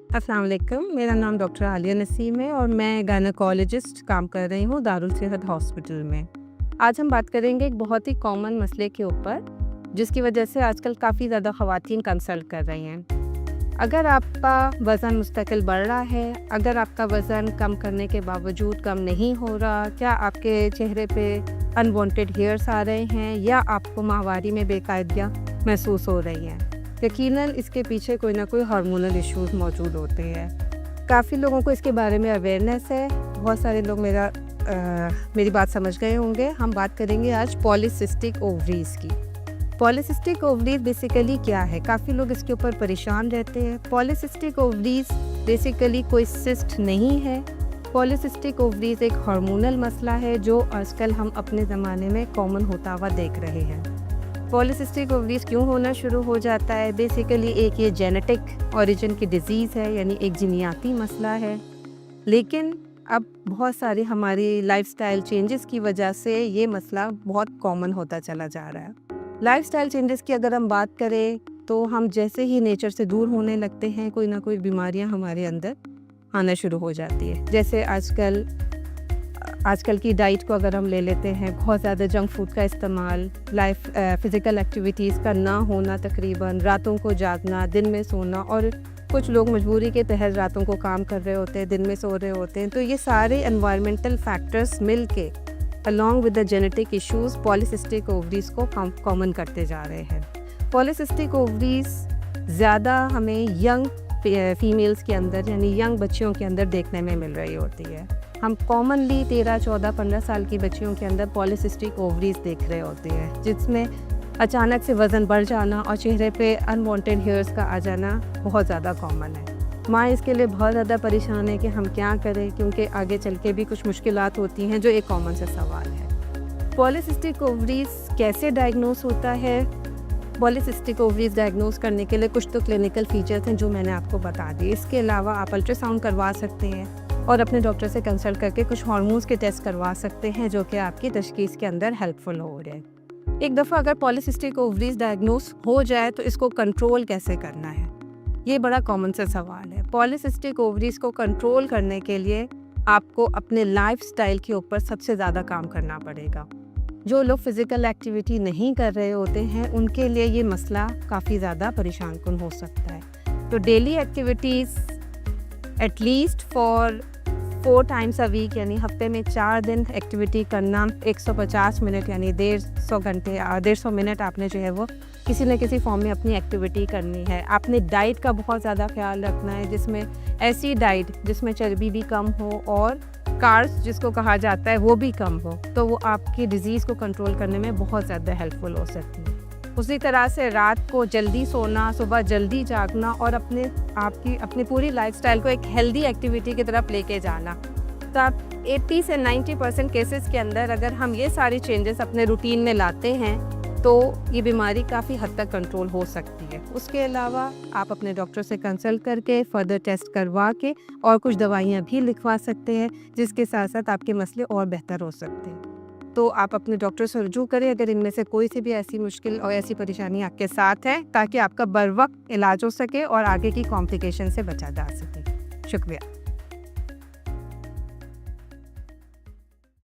अस्सलाम वालेकुम, मेरा नाम डॉक्टर आलिया नसीम है और मैं गायनेकोलॉजिस्ट काम कर रही हूँ दारुल सेहत हॉस्पिटल में। आज हम बात करेंगे एक बहुत ही कॉमन मसले के ऊपर, जिसकी वजह से आजकल काफ़ी ज़्यादा ख़वातीन कंसल्ट कर रही हैं। अगर आपका वज़न मुस्तकिल बढ़ रहा है, अगर आपका वज़न कम करने के बावजूद कम नहीं हो रहा, क्या आपके चेहरे पे अनवांटेड हेयर्स आ रहे हैं या आपको माहवारी में बेकायदगियाँ महसूस हो रही हैं, यकीनन इसके पीछे कोई ना कोई हार्मोनल इश्यूज मौजूद होते हैं। काफ़ी लोगों को इसके बारे में अवेयरनेस है, बहुत सारे लोग मेरी बात समझ गए होंगे। हम बात करेंगे आज पॉलीसिस्टिक ओवरीज़ की। पॉलीसिस्टिक ओवरीज बेसिकली क्या है, काफ़ी लोग इसके ऊपर परेशान रहते हैं। पॉलीसिस्टिक ओवरीज बेसिकली कोई सिस्ट नहीं है। पॉलीसिस्टिक ओवरीज एक हार्मोनल मसला है जो आजकल हम अपने ज़माने में कॉमन होता हुआ देख रहे हैं। पॉलीसिस्टिक ओवरीज क्यों होना शुरू हो जाता है? बेसिकली एक ये जेनेटिक ओरिजिन की डिज़ीज़ है, यानी एक जीनियाती मसला है। लेकिन अब बहुत सारी हमारी लाइफस्टाइल चेंजेस की वजह से ये मसला बहुत कॉमन होता चला जा रहा है। लाइफस्टाइल चेंजेस की अगर हम बात करें तो हम जैसे ही नेचर से दूर होने लगते हैं, कोई ना कोई बीमारियां हमारे अंदर आना शुरू हो जाती है। जैसे आजकल की डाइट को अगर हम ले लेते हैं, बहुत ज़्यादा जंक फूड का इस्तेमाल, फ़िज़िकल एक्टिविटीज़ का ना होना, तकरीबन रातों को जागना, दिन में सोना, और कुछ लोग मजबूरी के तहत रातों को काम कर रहे होते हैं, दिन में सो रहे होते हैं। तो ये सारे एनवायरमेंटल फैक्टर्स मिल के along with the genetic issues polycystic ovaries को कॉमन करते जा रहे हैं। पॉलीसिस्टिक ओवरीज़ ज़्यादा हमें यंग फीमेल्स के अंदर, यानी यंग बच्चियों के अंदर देखने में मिल रही होती है। हम कॉमनली 13, 14, 15 साल की बच्चियों के अंदर पॉलीसिस्टिक ओवरीज देख रहे होते हैं, जिसमें अचानक से वज़न बढ़ जाना और चेहरे पे अनवांटेड हेयर्स का आ जाना बहुत ज़्यादा कॉमन है। माँ इसके लिए बहुत ज़्यादा परेशान है कि हम क्या करें, क्योंकि आगे चल के भी कुछ मुश्किलात होती हैं, जो एक कॉमन सा सवाल है। पॉलीसिस्टिक ओवरीज कैसे डायग्नोस होता है? पॉलीसिस्टिक ओवरीज डायग्नोस करने के लिए कुछ तो क्लिनिकल फीचर्स हैं जो मैंने आपको बता दिए। इसके अलावा आप अल्ट्रासाउंड करवा सकते हैं और अपने डॉक्टर से कंसल्ट करके कुछ हार्मोन्स के टेस्ट करवा सकते हैं, जो कि आपकी तशखीस के अंदर हेल्पफुल हो रहे हैं। एक दफ़ा अगर पॉलीसिस्टिक ओवरीज डायग्नोस हो जाए तो इसको कंट्रोल कैसे करना है, ये बड़ा कॉमन सा सवाल है। पॉलीसिस्टिक ओवरीज को कंट्रोल करने के लिए आपको अपने लाइफस्टाइल के ऊपर सबसे ज़्यादा काम करना पड़ेगा। जो लोग फ़िज़िकल एक्टिविटी नहीं कर रहे होते हैं, उनके लिए ये मसला काफ़ी ज़्यादा परेशान कुन हो सकता है। तो daily activities at least for 4 times a week, यानी हफ्ते में 4 दिन एक्टिविटी करना, 150 मिनट यानी 150 घंटे 150 मिनट आपने जो है वो किसी न किसी फॉर्म में अपनी एक्टिविटी करनी है। आपने डाइट का बहुत ज़्यादा ख्याल रखना है, जिसमें ऐसी डाइट जिसमें चर्बी भी कम हो और कार्ब्स जिसको कहा जाता है वो भी कम हो, तो वो आपकी डिज़ीज़ को कंट्रोल करने में बहुत ज़्यादा हेल्पफुल हो सकती है। उसी तरह से रात को जल्दी सोना, सुबह जल्दी जागना और अपनी पूरी लाइफस्टाइल को एक हेल्दी एक्टिविटी की तरफ लेके जाना। तो आप 80 से 90% केसेस के अंदर अगर हम ये सारी चेंजेस अपने रूटीन में लाते हैं तो ये बीमारी काफ़ी हद तक कंट्रोल हो सकती है। उसके अलावा आप अपने डॉक्टर से कंसल्ट करके फर्दर टेस्ट करवा के और कुछ दवाइयाँ भी लिखवा सकते हैं, जिसके साथ साथ आपके मसले और बेहतर हो सकते हैं। तो आप अपने डॉक्टर से रुजू करें अगर इनमें से कोई सी भी ऐसी मुश्किल और ऐसी परेशानी आपके साथ है, ताकि आपका बरवक्त इलाज हो सके और आगे की कॉम्प्लिकेशन से बचा जा सके। शुक्रिया।